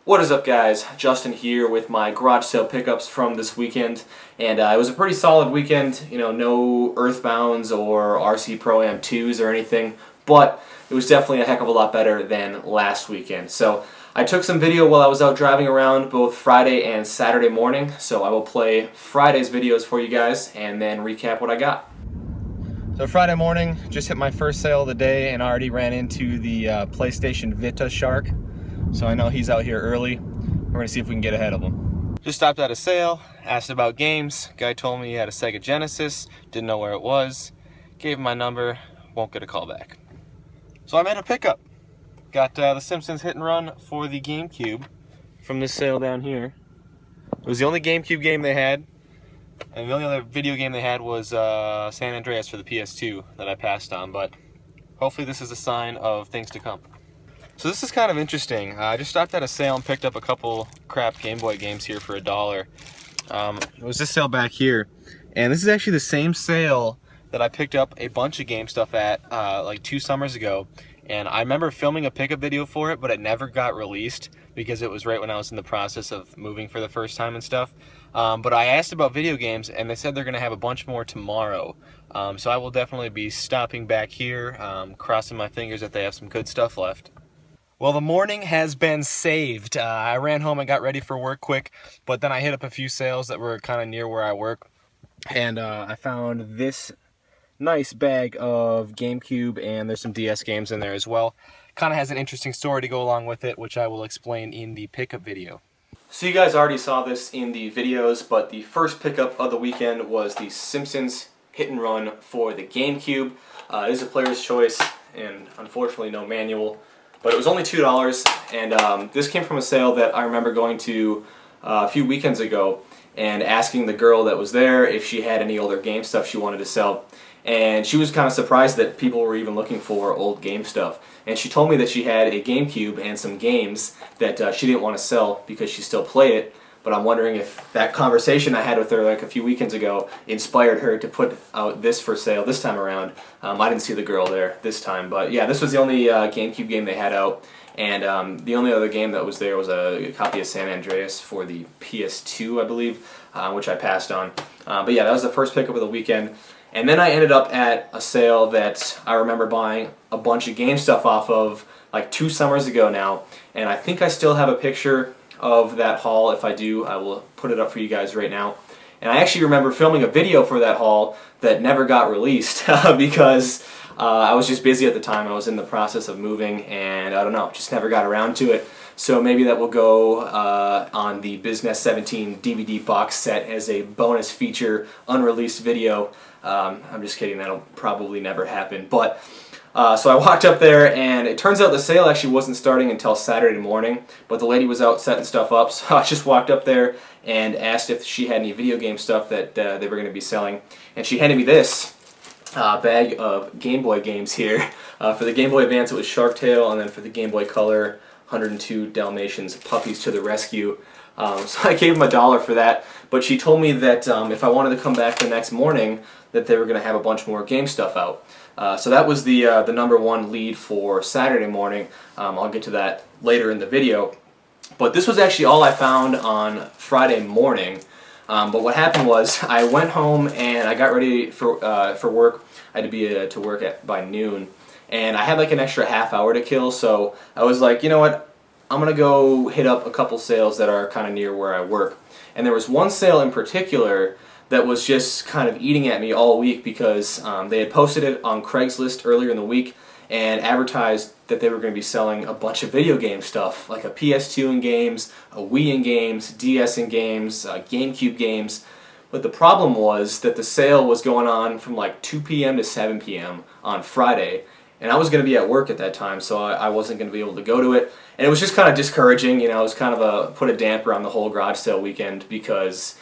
What is up, guys? Justin here with my garage sale pickups from this weekend, and it was a pretty solid weekend. You know, no Earthbounds or RC Pro-Am 2s or anything, but it was definitely a heck of a lot better than last weekend. So I took some video while I was out driving around both Friday and Saturday morning, so I will play Friday's videos for you guys and then recap what I got. So Friday morning, just hit my first sale of the day and already ran into the PlayStation Vita Shark. So I know he's out here early. We're gonna see if we can get ahead of him. Just stopped at a sale, asked about games. Guy told me he had a Sega Genesis, didn't know where it was. Gave him my number, won't get a call back. So I made a pickup. Got the Simpsons Hit and Run for the GameCube from this sale down here. It was the only GameCube game they had, and the only other video game they had was San Andreas for the PS2 that I passed on, but hopefully this is a sign of things to come. So this is kind of interesting. I just stopped at a sale and picked up a couple crap Game Boy games here for $1. It was this sale back here, and this is actually the same sale that I picked up a bunch of game stuff at like 2 summers ago. And I remember filming a pickup video for it, but it never got released because it was right when I was in the process of moving for the first time and stuff. But I asked about video games, and they said they're going to have a bunch more tomorrow. So I will definitely be stopping back here, crossing my fingers that they have some good stuff left. Well, the morning has been saved. I ran home and got ready for work quick, but then I hit up a few sales that were kind of near where I work, and I found this nice bag of GameCube, and there's some DS games in there as well. Kind of has an interesting story to go along with it, which I will explain in the pickup video. So you guys already saw this in the videos, but the first pickup of the weekend was the Simpsons Hit and Run for the GameCube. It is a player's choice, and unfortunately no manual. But it was only $2, and this came from a sale that I remember going to a few weekends ago and asking the girl that was there if she had any older game stuff she wanted to sell. And she was kind of surprised that people were even looking for old game stuff. And she told me that she had a GameCube and some games that she didn't want to sell because she still played it. But I'm wondering if that conversation I had with her like a few weekends ago inspired her to put out this for sale this time around. I didn't see the girl there this time, but yeah, this was the only GameCube game they had out, and the only other game that was there was a copy of San Andreas for the PS2, I believe, which I passed on. But yeah, that was the first pickup of the weekend. And then I ended up at a sale that I remember buying a bunch of game stuff off of like 2 summers ago now, and I think I still have a picture of that haul. If I do, I will put it up for you guys right now. And I actually remember filming a video for that haul that never got released because I was just busy at the time. I was in the process of moving, and I don't know, just never got around to it. So maybe that will go on the bizzNES17 DVD box set as a bonus feature, unreleased video. I'm just kidding, that'll probably never happen. But so I walked up there, and it turns out the sale actually wasn't starting until Saturday morning, but the lady was out setting stuff up, so I just walked up there and asked if she had any video game stuff that they were going to be selling, and she handed me this bag of Game Boy games here. For the Game Boy Advance it was Shark Tale, and then for the Game Boy Color, 102 Dalmatians, Puppies to the Rescue. So I gave them $1 for that, but she told me that if I wanted to come back the next morning, that they were going to have a bunch more game stuff out. So that was the #1 lead for Saturday morning. I'll get to that later in the video. But this was actually all I found on Friday morning. But what happened was I went home and I got ready for work. I had to be to work by noon, and I had like an extra half hour to kill. So I was like, you know what? I'm gonna go hit up a couple sales that are kind of near where I work. And there was one sale in particular that was just kind of eating at me all week because they had posted it on Craigslist earlier in the week and advertised that they were going to be selling a bunch of video game stuff, like a PS2 in games, a Wii in games, DS in games, GameCube games. But the problem was that the sale was going on from like 2 p.m. to 7 p.m. on Friday, and I was going to be at work at that time, so I wasn't going to be able to go to it. And it was just kind of discouraging, you know, it was kind of put a damper on the whole garage sale weekend because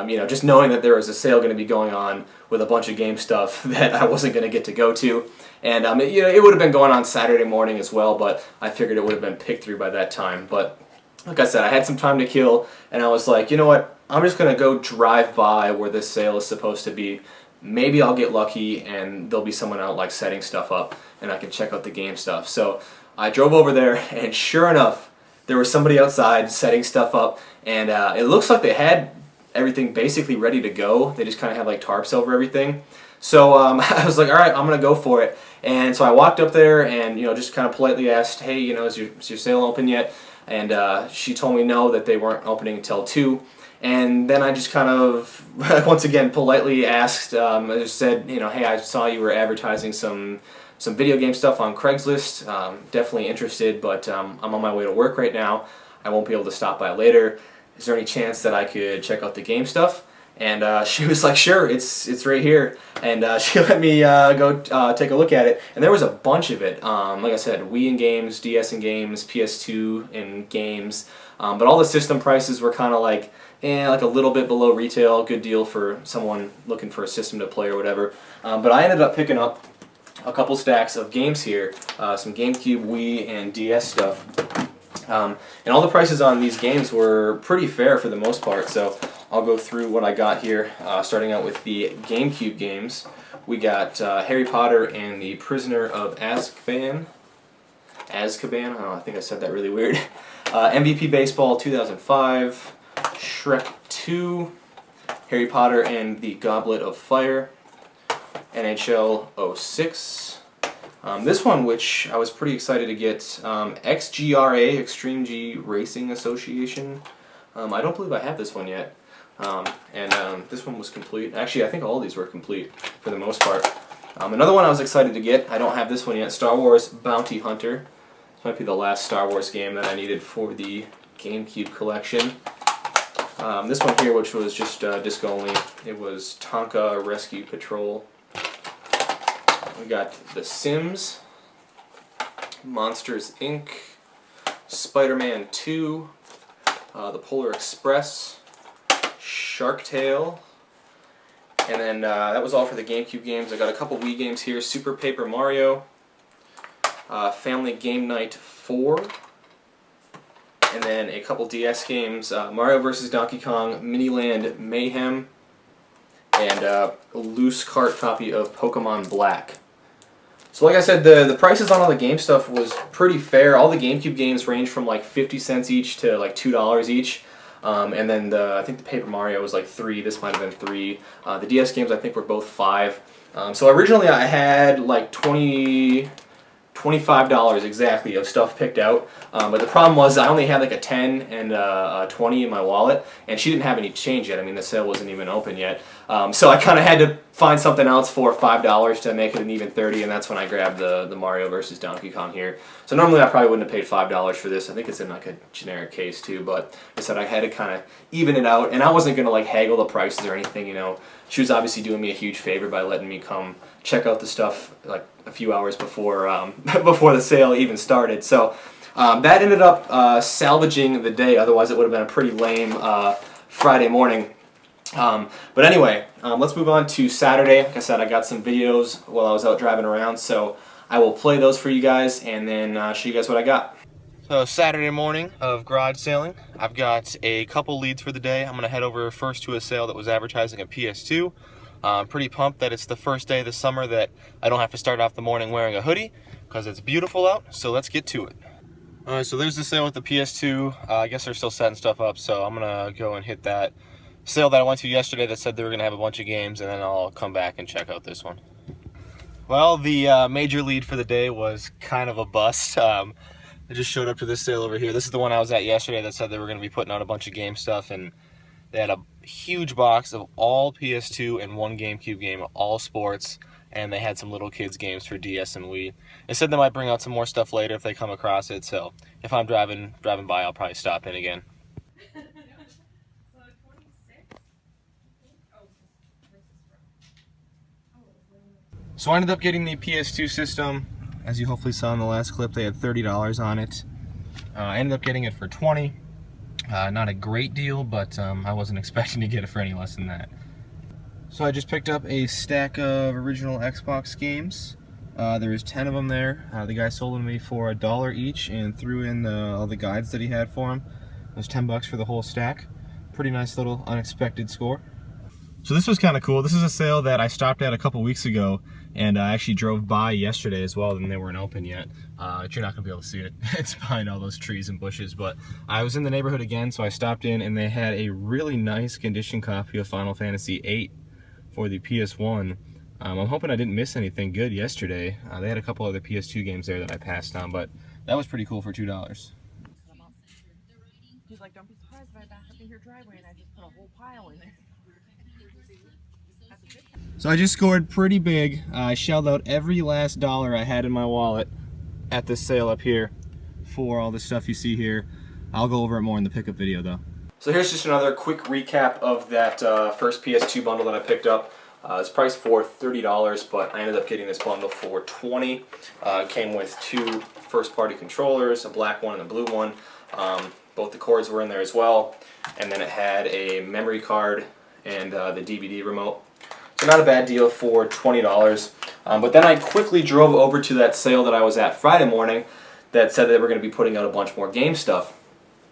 you know, just knowing that there was a sale going to be going on with a bunch of game stuff that I wasn't going to get to go to. And you know, it would have been going on Saturday morning as well, but I figured it would have been picked through by that time. But like I said, I had some time to kill, and I was like, you know what, I'm just going to go drive by where this sale is supposed to be. Maybe I'll get lucky and there'll be someone out like setting stuff up and I can check out the game stuff. So I drove over there, and sure enough, there was somebody outside setting stuff up, and it looks like they had everything basically ready to go. They just kind of had like tarps over everything. So I was like, all right, I'm gonna go for it. And so I walked up there and just kind of politely asked, hey, is your sale open yet? And she told me no, that they weren't opening until 2. And then I just kind of once again politely asked. I just said, hey, I saw you were advertising some video game stuff on Craigslist. Definitely interested, but I'm on my way to work right now. I won't be able to stop by later. Is there any chance that I could check out the game stuff? And she was like, sure, it's right here. And she let me go take a look at it. And there was a bunch of it. Like I said, Wii in games, DS in games, PS2 in games. But all the system prices were kind of like a little bit below retail. Good deal for someone looking for a system to play or whatever. But I ended up picking up a couple stacks of games here. Some GameCube, Wii, and DS stuff. And all the prices on these games were pretty fair for the most part, so I'll go through what I got here, starting out with the GameCube games. We got Harry Potter and the Prisoner of Azkaban. I don't know, I think I said that really weird. MVP Baseball 2005, Shrek 2, Harry Potter and the Goblet of Fire, NHL 06. This one, which I was pretty excited to get, XGRA, Extreme G Racing Association. I don't believe I have this one yet. This one was complete. Actually, I think all of these were complete for the most part. Another one I was excited to get, I don't have this one yet, Star Wars Bounty Hunter. This might be the last Star Wars game that I needed for the GameCube collection. This one here, which was just disc only, it was Tonka Rescue Patrol. We got The Sims, Monsters Inc., Spider-Man 2, The Polar Express, Shark Tale, and then that was all for the GameCube games. I got a couple Wii games here, Super Paper Mario, Family Game Night 4, and then a couple DS games, Mario vs. Donkey Kong, Miniland Mayhem, and a loose cart copy of Pokemon Black. So like I said, the prices on all the game stuff was pretty fair. All the GameCube games range from like 50 cents each to like $2 each. And then I think the Paper Mario was like $3. This might have been $3. The DS games I think were both $5. So originally I had like $25 exactly of stuff picked out. But the problem was I only had like a 10 and a 20 in my wallet, and she didn't have any change yet. I mean, the sale wasn't even open yet. So I kind of had to find something else for $5 to make it an even 30, and that's when I grabbed the Mario vs. Donkey Kong here. So normally I probably wouldn't have paid $5 for this. I think it's in like a generic case too, but like I said, I had to kind of even it out, and I wasn't going to like haggle the prices or anything, She was obviously doing me a huge favor by letting me come check out the stuff like a few hours before before the sale even started. So that ended up salvaging the day. Otherwise, it would have been a pretty lame Friday morning. But anyway, let's move on to Saturday. Like I said, I got some videos while I was out driving around, so I will play those for you guys and then show you guys what I got. So Saturday morning of garage sailing, I've got a couple leads for the day. I'm going to head over first to a sale that was advertising a PS2. I'm pretty pumped that it's the first day of the summer that I don't have to start off the morning wearing a hoodie because it's beautiful out, so let's get to it. Alright, so there's the sale with the PS2. I guess they're still setting stuff up, so I'm going to go and hit that sale that I went to yesterday that said they were going to have a bunch of games, and then I'll come back and check out this one. Well, the major lead for the day was kind of a bust. I just showed up to this sale over here. This is the one I was at yesterday that said they were going to be putting out a bunch of game stuff, and they had a huge box of all PS2 and one GameCube game, all sports, and they had some little kids games for DS and Wii. They said they might bring out some more stuff later if they come across it, so if I'm driving by, I'll probably stop in again. So I ended up getting the PS2 system. As you hopefully saw in the last clip, they had $30 on it. I ended up getting it for $20. Not a great deal, but I wasn't expecting to get it for any less than that. So I just picked up a stack of original Xbox games. There was 10 of them there. The guy sold them to me for $1 each and threw in all the guides that he had for them. It was $10 for the whole stack. Pretty nice little unexpected score. So this was kind of cool. This is a sale that I stopped at a couple weeks ago, And I actually drove by yesterday as well, and they weren't open yet. You're not going to be able to see it. It's behind all those trees and bushes. But I was in the neighborhood again, so I stopped in, and they had a really nice condition copy of Final Fantasy VIII for the PS1. I'm hoping I didn't miss anything good yesterday. They had a couple other PS2 games there that I passed on, but that was pretty cool for $2. He's like, don't be surprised if I back up in your driveway and I just put a whole pile in there. So I just scored pretty big. I shelled out every last dollar I had in my wallet at this sale up here for all the stuff you see here. I'll go over it more in the pickup video though. So here's just another quick recap of that first PS2 bundle that I picked up. It's priced for $30, but I ended up getting this bundle for $20. It came with 2 first-party controllers, a black one and a blue one. Both the cords were in there as well, and then it had a memory card and the DVD remote. So not a bad deal for $20. But then I quickly drove over to that sale that I was at Friday morning that said they were going to be putting out a bunch more game stuff.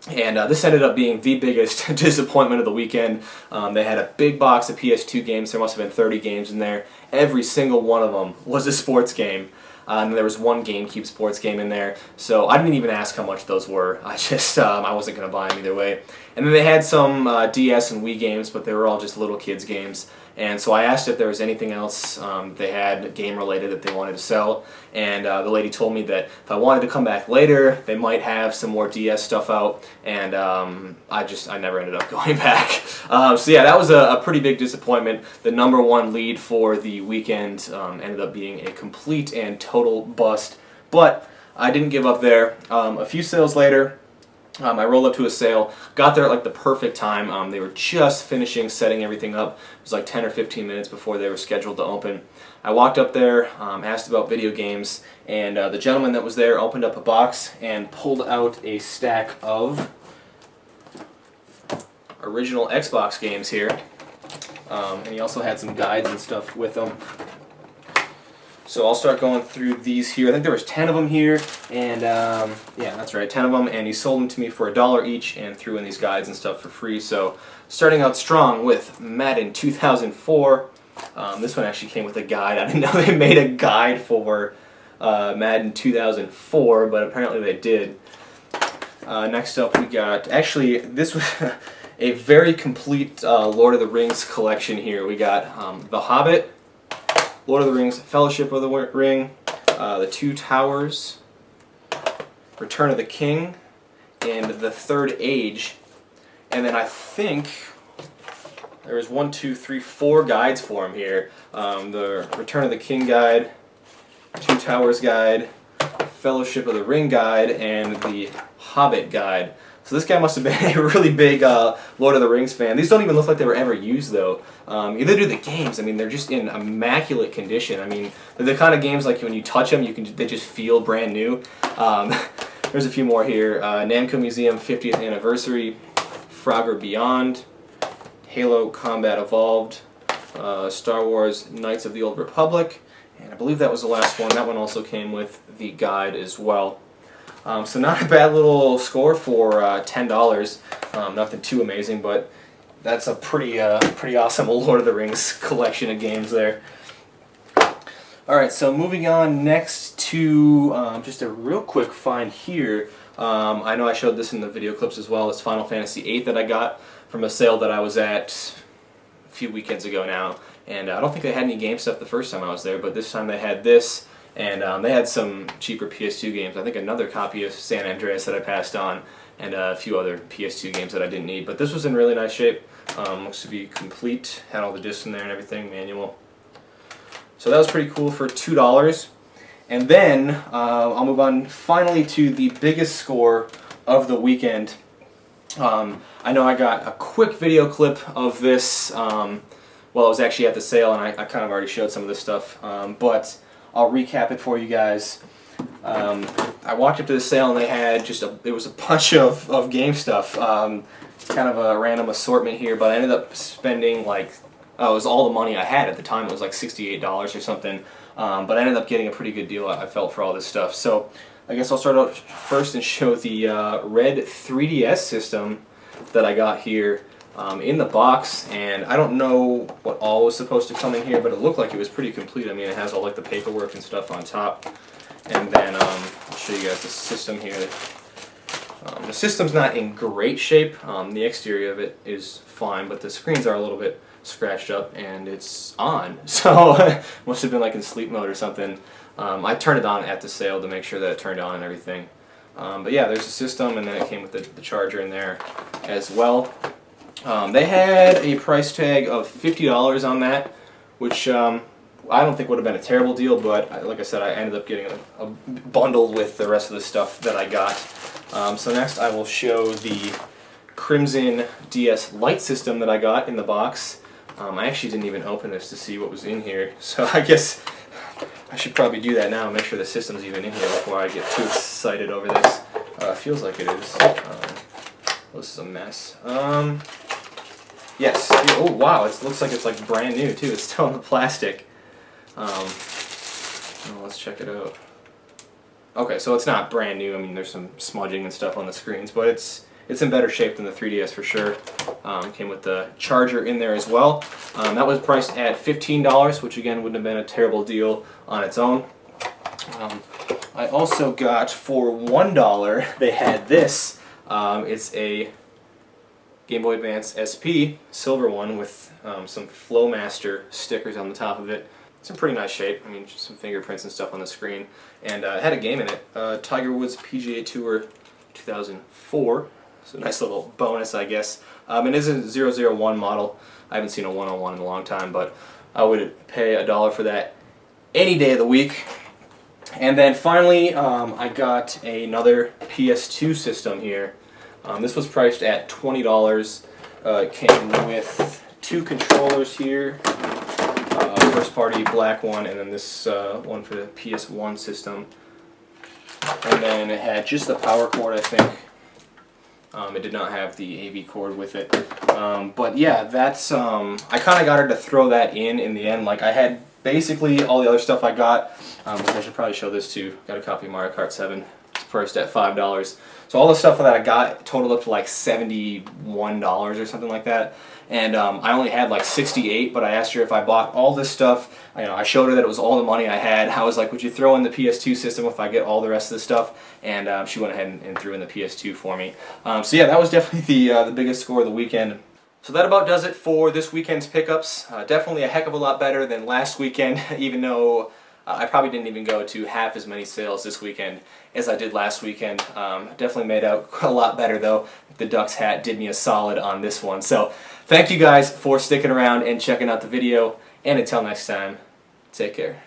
And this ended up being the biggest disappointment of the weekend. They had a big box of PS2 games. There must have been 30 games in there. Every single one of them was a sports game. And there was one GameCube sports game in there. So I didn't even ask how much those were. I just, I wasn't going to buy them either way. And then they had some DS and Wii games, but they were all just little kids games. And so I asked if there was anything else they had game-related that they wanted to sell. And the lady told me that if I wanted to come back later, they might have some more DS stuff out. And I never ended up going back. So yeah, that was a pretty big disappointment. The #1 lead for the weekend ended up being a complete and total bust. But I didn't give up there. A few sales later, I rolled up to a sale, got there at like the perfect time. They were just finishing setting everything up. It was like 10 or 15 minutes before they were scheduled to open. I walked up there, asked about video games, and the gentleman that was there opened up a box and pulled out a stack of original Xbox games here. And he also had some guides and stuff with them. So I'll start going through these here. I think there was 10 of them here, and yeah, that's right, 10 of them, and he sold them to me for $1 each and threw in these guides and stuff for free. So starting out strong with Madden 2004. This one actually came with a guide. I didn't know they made a guide for Madden 2004, but apparently they did. Next up we got, actually this was a very complete Lord of the Rings collection here. We got The Hobbit, Lord of the Rings, Fellowship of the Ring, The Two Towers, Return of the King, and The Third Age. And then I think there was 4 guides for him here. The Return of the King guide, Two Towers guide, Fellowship of the Ring guide, and the Hobbit guide. So this guy must have been a really big Lord of the Rings fan. These don't even look like they were ever used though. Either do the games. I mean, they're just in immaculate condition. I mean, they're the kind of games like when you touch them, they just feel brand new. There's a few more here. Namco Museum 50th Anniversary, Frogger Beyond, Halo Combat Evolved, Star Wars Knights of the Old Republic, and I believe that was the last one. That one also came with the guide as well. So not a bad little score for $10. Nothing too amazing, but that's a pretty awesome Lord of the Rings collection of games there. Alright, so moving on next to just a real quick find here. I know I showed this in the video clips as well. It's Final Fantasy VIII that I got from a sale that I was at a few weekends ago now. And I don't think they had any game stuff the first time I was there, but this time they had this. And they had some cheaper PS2 games. I think another copy of San Andreas that I passed on, and a few other PS2 games that I didn't need. But this was in really nice shape. Looks to be complete. Had all the discs in there and everything, manual. So that was pretty cool for $2. And then I'll move on finally to the biggest score of the weekend. I know I got a quick video clip of this while I was actually at the sale, and I kind of already showed some of this stuff. But I'll recap it for you guys. I walked up to the sale and they had it was a bunch of game stuff. Kind of a random assortment here, but I ended up spending like, it was all the money I had at the time. It was like $68 or something. But I ended up getting a pretty good deal, I felt, for all this stuff. So I guess I'll start out first and show the red 3DS system that I got here. in the box, and I don't know what all was supposed to come in here, but it looked like it was pretty complete. I mean, it has all like the paperwork and stuff on top, and then I'll show you guys the system here. The system's not in great shape. The exterior of it is fine, but the screens are a little bit scratched up, and it's on, so must have been like in sleep mode or something. I turned it on at the sale to make sure that it turned on and everything. But yeah, there's the system, and then it came with the charger in there as well. They had a price tag of $50 on that, which I don't think would have been a terrible deal, but like I said, I ended up getting a bundle with the rest of the stuff that I got. So next I will show the Crimson DS light system that I got in the box. I actually didn't even open this to see what was in here, so I guess I should probably do that now and make sure the system's even in here before I get too excited over this. Feels like it is. This is a mess. Yes. Oh wow! It looks like it's like brand new too. It's still in the plastic. Let's check it out. Okay, so it's not brand new. I mean, there's some smudging and stuff on the screens, but it's in better shape than the 3DS for sure. Came with the charger in there as well. That was priced at $15, which again wouldn't have been a terrible deal on its own. I also got for $1. They had this. It's a Game Boy Advance SP, silver one, with some Flowmaster stickers on the top of it. It's in pretty nice shape. I mean, just some fingerprints and stuff on the screen. And it had a game in it, Tiger Woods PGA Tour 2004. So a nice little bonus, I guess. It is a 001 model. I haven't seen a 101 in a long time, but I would pay $1 for that any day of the week. And then finally, I got another PS2 system here. This was priced at $20. It came with two controllers here. First party black one, and then this one for the PS1 system. And then it had just the power cord, I think. It did not have the AV cord with it. But yeah, that's I kind of got her to throw that in the end. Like, I had basically all the other stuff I got. I should probably show this too. Got a copy of Mario Kart 7. It's priced at $5. So all the stuff that I got totaled up to like $71 or something like that. And I only had like 68, but I asked her if I bought all this stuff. I showed her that it was all the money I had. I was like, would you throw in the PS2 system if I get all the rest of the stuff? And she went ahead and threw in the PS2 for me. So yeah, that was definitely the biggest score of the weekend. So that about does it for this weekend's pickups. Definitely a heck of a lot better than last weekend, even though I probably didn't even go to half as many sales this weekend as I did last weekend. Definitely made out a lot better though. The Ducks hat did me a solid on this one. So thank you guys for sticking around and checking out the video. And until next time, take care.